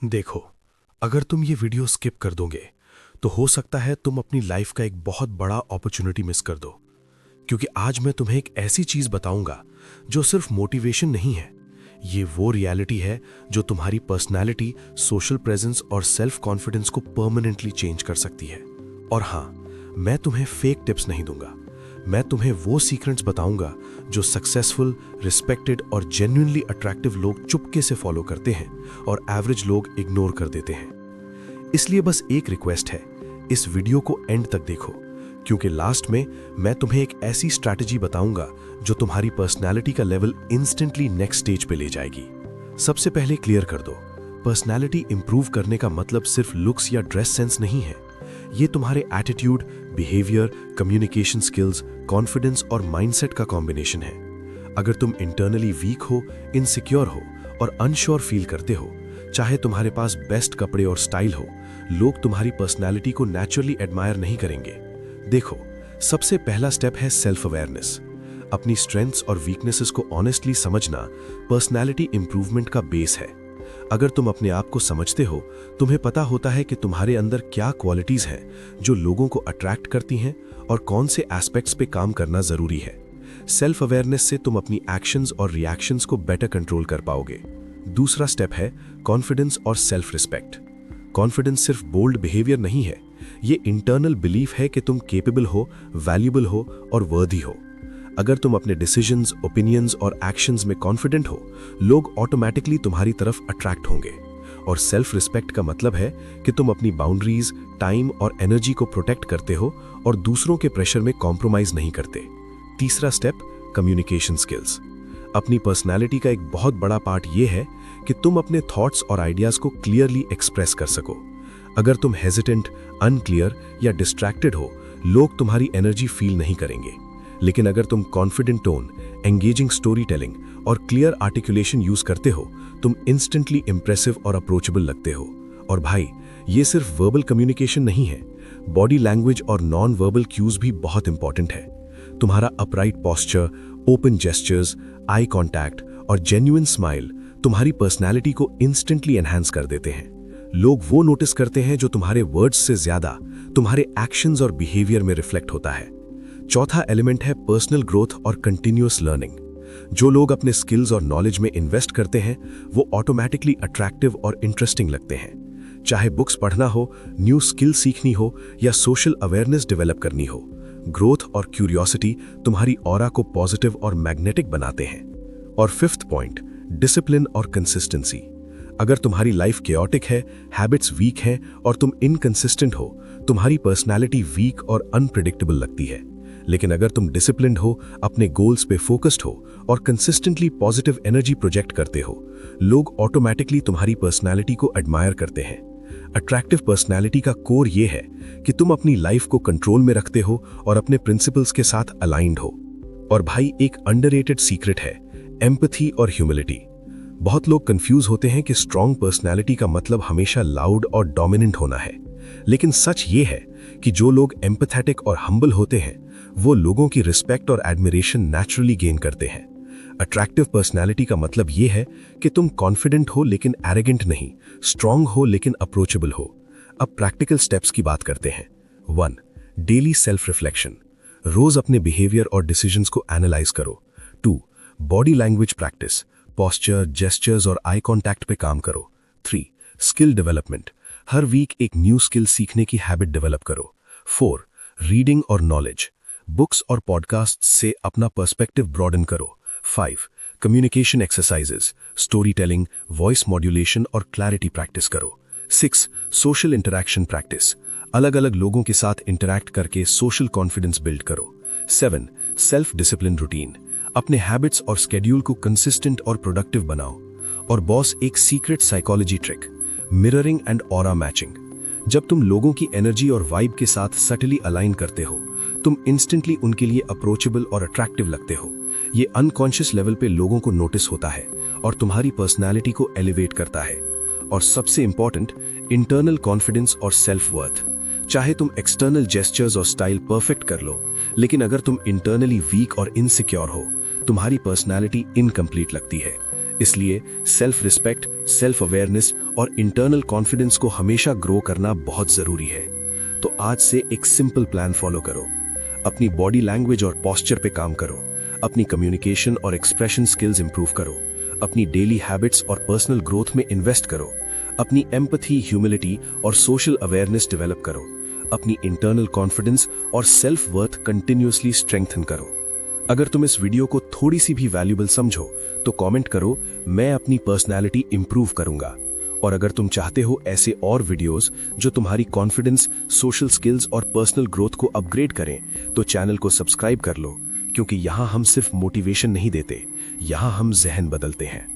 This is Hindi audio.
देखो, अगर तुम ये वीडियो स्किप कर दोगे तो हो सकता है तुम अपनी लाइफ का एक बहुत बड़ा अपॉर्चुनिटी मिस कर दो। क्योंकि आज मैं तुम्हें एक ऐसी चीज बताऊंगा जो सिर्फ मोटिवेशन नहीं है, ये वो रियलिटी है जो तुम्हारी पर्सनालिटी, सोशल प्रेजेंस और सेल्फ कॉन्फिडेंस को परमानेंटली चेंज कर सकती है। और हाँ, मैं तुम्हें फेक टिप्स नहीं दूंगा, मैं तुम्हें वो सीक्रेट्स बताऊंगा जो सक्सेसफुल, रिस्पेक्टेड और जेन्युइनली अट्रैक्टिव लोग चुपके से फॉलो करते हैं और एवरेज लोग इग्नोर कर देते हैं। इसलिए बस एक रिक्वेस्ट है, इस वीडियो को एंड तक देखो, क्योंकि लास्ट में मैं तुम्हें एक ऐसी स्ट्रैटेजी बताऊंगा जो तुम्हारी पर्सनालिटी का लेवल इंस्टेंटली नेक्स्ट स्टेज पे ले जाएगी। सबसे पहले क्लियर कर दो, पर्सनालिटी इंप्रूव करने का मतलब सिर्फ लुक्स या ड्रेस सेंस नहीं है। ये तुम्हारे attitude, behaviour, communication skills, confidence और माइंडसेट का कॉम्बिनेशन है। अगर तुम इंटरनली वीक हो, इनसिक्योर हो और अनश्योर फील करते हो, चाहे तुम्हारे पास बेस्ट कपड़े और स्टाइल हो, लोग तुम्हारी पर्सनालिटी को नेचुरली एडमायर नहीं करेंगे। देखो, सबसे पहला स्टेप है सेल्फ अवेयरनेस। अपनी स्ट्रेंथ्स और वीकनेसेस को ऑनेस्टली समझना पर्सनालिटी इंप्रूवमेंट का बेस है। अगर तुम अपने आप को समझते हो, तुम्हें पता होता है कि तुम्हारे अंदर क्या क्वालिटीज हैं जो लोगों को अट्रैक्ट करती हैं और कौन से एस्पेक्ट्स पे काम करना जरूरी है। सेल्फ अवेयरनेस से तुम अपनी एक्शंस और रिएक्शंस को बेटर कंट्रोल कर पाओगे। दूसरा स्टेप है कॉन्फिडेंस और सेल्फ रिस्पेक्ट। कॉन्फिडेंस सिर्फ बोल्ड बिहेवियर नहीं है, ये इंटरनल बिलीफ है कि तुम केपेबल हो, वैल्यूबल हो और वर्दी हो। अगर तुम अपने डिसीजंस, ओपिनियंस और एक्शंस में कॉन्फिडेंट हो, लोग ऑटोमेटिकली तुम्हारी तरफ अट्रैक्ट होंगे। और सेल्फ रिस्पेक्ट का मतलब है कि तुम अपनी बाउंड्रीज, टाइम और एनर्जी को प्रोटेक्ट करते हो और दूसरों के प्रेशर में कॉम्प्रोमाइज नहीं करते। तीसरा स्टेप, कम्युनिकेशन स्किल्स। अपनी पर्सनैलिटी का एक बहुत बड़ा पार्ट ये है कि तुम अपने थॉट्स और आइडियाज को क्लियरली एक्सप्रेस कर सको। अगर तुम हेजिटेंट, अनक्लियर या डिस्ट्रैक्टेड हो, लोग तुम्हारी एनर्जी फील नहीं करेंगे। लेकिन अगर तुम confident tone, engaging story telling और क्लियर आर्टिकुलेशन यूज करते हो, तुम इंस्टेंटली इंप्रेसिव और अप्रोचेबल लगते हो। और भाई, ये सिर्फ वर्बल कम्युनिकेशन नहीं है, बॉडी लैंग्वेज और नॉन वर्बल क्यूज भी बहुत इंपॉर्टेंट है। तुम्हारा upright posture, open gestures, eye contact और जेन्युइन स्माइल तुम्हारी पर्सनैलिटी को इंस्टेंटली एनहांस कर देते हैं। लोग वो नोटिस करते हैं जो तुम्हारे वर्ड्स से ज्यादा तुम्हारे एक्शंस और बिहेवियर में रिफ्लेक्ट होता है। चौथा एलिमेंट है पर्सनल ग्रोथ और कंटिन्यूअस लर्निंग। जो लोग अपने स्किल्स और नॉलेज में इन्वेस्ट करते हैं, वो ऑटोमेटिकली अट्रैक्टिव और इंटरेस्टिंग लगते हैं। चाहे बुक्स पढ़ना हो, न्यू स्किल सीखनी हो या सोशल अवेयरनेस डेवलप करनी हो, ग्रोथ और क्यूरियोसिटी तुम्हारी ऑरा को पॉजिटिव और मैग्नेटिक बनाते हैं। और फिफ्थ पॉइंट, डिसिप्लिन और कंसिस्टेंसी। अगर तुम्हारी लाइफ केओटिक है, हैबिट्स वीक हैं और तुम इनकंसिस्टेंट हो, तुम्हारी पर्सनैलिटी वीक और अनप्रिडिक्टेबल लगती है। लेकिन अगर तुम डिसिप्लिन्ड हो, अपने गोल्स पे फोकस्ड हो और कंसिस्टेंटली पॉजिटिव एनर्जी प्रोजेक्ट करते हो, लोग ऑटोमेटिकली तुम्हारी पर्सनैलिटी को एडमायर करते हैं। अट्रैक्टिव पर्सनैलिटी का कोर ये है कि तुम अपनी लाइफ को कंट्रोल में रखते हो और अपने प्रिंसिपल्स के साथ अलाइंड हो। और भाई, एक अंडररेटेड सीक्रेट है, एम्पैथी और ह्यूमिलिटी। बहुत लोग कंफ्यूज होते हैं कि स्ट्रॉन्ग पर्सनैलिटी का मतलब हमेशा लाउड और डोमिनेंट होना है। लेकिन सच ये है कि जो लोग एम्पैथेटिक और हम्बल होते हैं, वो लोगों की रिस्पेक्ट और एडमिरेशन नेचुरली गेन करते हैं। अट्रैक्टिव पर्सनैलिटी का मतलब ये है कि तुम कॉन्फिडेंट हो लेकिन एरोगेंट नहीं, स्ट्रांग हो लेकिन अप्रोचेबल हो। अब प्रैक्टिकल स्टेप्स की बात करते हैं। 1. Daily self reflection. रोज अपने बिहेवियर और डिसीजंस को एनालाइज करो। 2. Body language practice. Posture, gestures और आई कॉन्टैक्ट पे काम करो। 3. Skill development. हर वीक एक न्यू स्किल सीखने की हैबिट डेवलप करो। 4. रीडिंग और नॉलेज। बुक्स और पॉडकास्ट से अपना पर्सपेक्टिव ब्रॉडन करो। 5. Communication exercises, story telling, voice modulation और क्लैरिटी प्रैक्टिस करो। 6. Social interaction practice. अलग अलग लोगों के साथ इंटरैक्ट करके सोशल कॉन्फिडेंस बिल्ड करो। 7. Self discipline routine. अपने हैबिट्स और स्केड्यूल को कंसिस्टेंट और प्रोडक्टिव बनाओ। और बॉस, एक secret psychology trick, mirroring and aura matching. जब तुम लोगों की एनर्जी और वाइब के साथ सटली अलाइन करते हो, तुम इंस्टेंटली उनके लिए अप्रोचेबल और अट्रैक्टिव लगते हो। ये अनकॉन्शियस लेवल पे लोगों को नोटिस होता है और तुम्हारी पर्सनैलिटी को एलिवेट करता है। और सबसे इंपॉर्टेंट, इंटरनल कॉन्फिडेंस और सेल्फ वर्थ। चाहे तुम एक्सटर्नल जेस्चर्स और स्टाइल परफेक्ट कर लो, लेकिन अगर तुम इंटरनली वीक और इनसिक्योर हो, तुम्हारी पर्सनैलिटी इनकम्प्लीट लगती है। इसलिए सेल्फ रिस्पेक्ट, सेल्फ अवेयरनेस और इंटरनल कॉन्फिडेंस को हमेशा ग्रो करना बहुत जरूरी है। तो आज से एक सिंपल प्लान फॉलो करो। अपनी बॉडी लैंग्वेज और पोस्चर पे काम करो, अपनी कम्युनिकेशन और एक्सप्रेशन स्किल्स इंप्रूव करो, अपनी डेली हैबिट्स और पर्सनल ग्रोथ में इन्वेस्ट करो, अपनी एम्पैथी, ह्यूमिलिटी और सोशल अवेयरनेस डेवलप करो, अपनी इंटरनल कॉन्फिडेंस और सेल्फ वर्थ कंटिन्यूअसली स्ट्रेंथन करो। अगर तुम इस वीडियो को थोड़ी सी भी वैल्यूबल समझो तो कमेंट करो, मैं अपनी पर्सनैलिटी इंप्रूव करूंगा। और अगर तुम चाहते हो ऐसे और वीडियोस जो तुम्हारी कॉन्फिडेंस, सोशल स्किल्स और पर्सनल ग्रोथ को अपग्रेड करें तो चैनल को सब्सक्राइब कर लो, क्योंकि यहाँ हम सिर्फ मोटिवेशन नहीं देते, यहाँ हम जहन बदलते हैं।